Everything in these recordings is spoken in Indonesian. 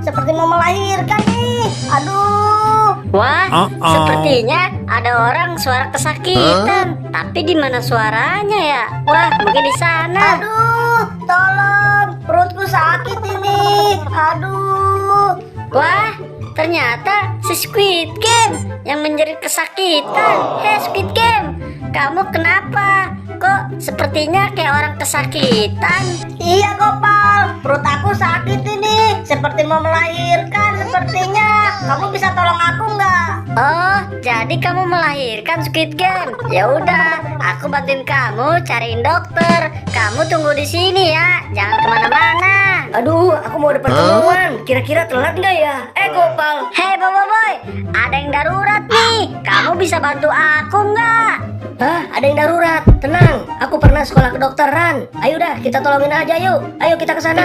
seperti mau melahirkan nih. Aduh. Wah, sepertinya ada orang suara kesakitan. Tapi di mana suaranya ya? Wah, mungkin di sana. Aduh, tolong, perutku sakit ini. Aduh. Wah, ternyata si Squid Game yang menjerit kesakitan. Hei Squid Game, kamu kenapa? Kok sepertinya kayak orang kesakitan? Iya Gopal, perut aku sakit ini, seperti mau melahirkan sepertinya. Kamu bisa tolong aku nggak? Oh, jadi kamu melahirkan Squid Game? Ya udah, aku bantuin kamu cariin dokter. Kamu tunggu di sini ya, jangan kemana-mana. Aduh, aku mau ada pertemuan. Kira-kira telat nggak ya? Gopal. Hei Bobo Boy, ada yang darurat nih. Kamu bisa bantu aku nggak? Hah, ada yang darurat. Tenang, aku pernah sekolah kedokteran. Ayo dah, kita tolongin aja yuk. Ayo kita ke sana.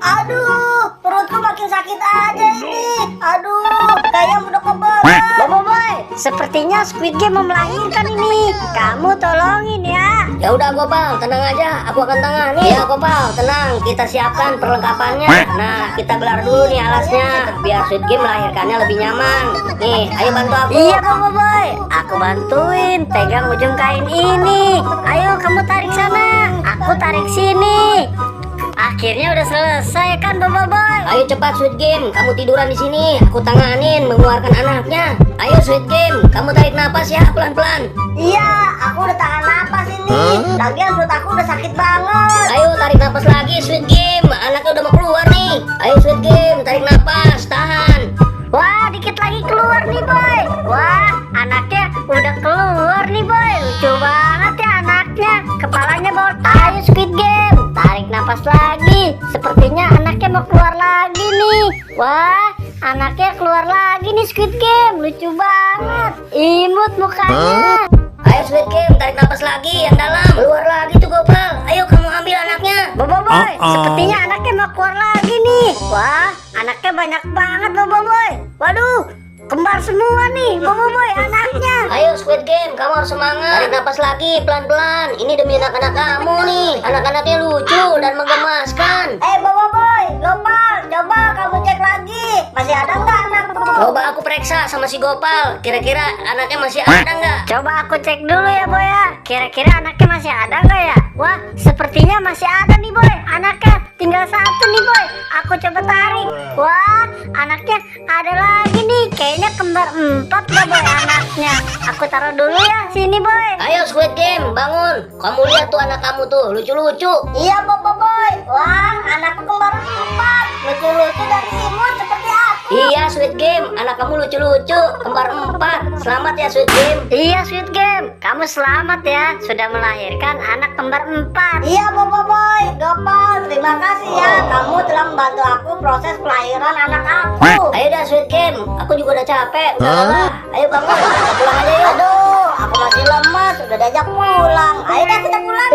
Aduh, perutku makin sakit aja ini. Aduh, kayak udah kebal. Bobo Boy, sepertinya Squid Game mau melahirkan ini. Kamu tolongin ya. Ya udah Gopal, tenang aja, aku akan tangani. Ya Gopal, tenang, kita siapkan perlengkapannya. Nah, kita gelar dulu nih alasnya, biar Squid Game melahirkannya lebih nyaman. Nih, ayo bantu aku. Iya Bobo Boy, aku bantuin. Pegang ujung kain ini. Ayo kamu tarik sana, aku tarik sini. Akhirnya udah selesai kan Bobo Boy? Ayo cepat Squid Game, kamu tiduran di sini. Aku tanganin mengeluarkan anaknya. Ayo Squid Game, kamu tarik napas ya pelan-pelan. Iya, aku udah tahan napas ini. Lagian perut aku udah sakit banget. Ayo tarik napas lagi Squid Game, anaknya udah mau keluar nih. Ayo Squid Game, tarik napas, tahan. Wah, dikit lagi keluar nih Boy. Wah, anaknya udah keluar nih Boy. Lucu banget ya anaknya. Kepalanya botak. Ayo Squid Game, tarik napas lagi. Sepertinya anaknya mau keluar lagi nih. Wah, anaknya keluar lagi nih Squid Game. Lucu banget. Imut mukanya. Ayo Squid Game, tarik napas lagi yang dalam. Keluar lagi tuh Gopal. Ayo kamu ambil anaknya. Bobo Boy, sepertinya anaknya mau keluar lagi nih. Wah, anaknya banyak banget Bobo Boy. Waduh, kembar semua nih Bobo Boy anaknya. Ayo Squid Game, kamu harus semangat. Tarik napas lagi pelan-pelan. Ini demi anak-anak kamu nih. Anak-anaknya lucu dan menggemaskan. Bobo Boy, Gopal, coba kamu cek lagi. Masih ada nggak anakku? Coba aku periksa sama si Gopal. Kira-kira anaknya masih ada nggak? Coba aku cek dulu ya Boy ya. Kira-kira anaknya masih ada nggak ya? Wah, sepertinya masih ada nih Boy. Anaknya tinggal satu nih Boy. Aku coba tarik. Wah, anaknya ada lagi nih. Kayaknya kembar 4 Boy anaknya. Aku taruh dulu ya sini Boy. Ayo Squid Game, bangun. Kamu lihat tuh anak kamu tuh, lucu-lucu. Iya Bobo Boy. Wah, anakku kembar 4. Lucu-lucu dan imut seperti aku. Iya Squid Game, anak kamu lucu-lucu, kembar 4. Selamat ya Squid Game. Iya Squid Game, kamu selamat ya. Sudah melahirkan anak kembar 4. Iya Bobo Boy, Gopal, terima kasih ya. Kamu telah membantu aku proses pelahiran anak aku. Ayo dah Squid Game, aku juga udah capek. Udah lelah. Ayo bangun, kita pulang aja yuk. Aduh, aku masih lemas, udah diajak pulang. Ayo dah kita pulang.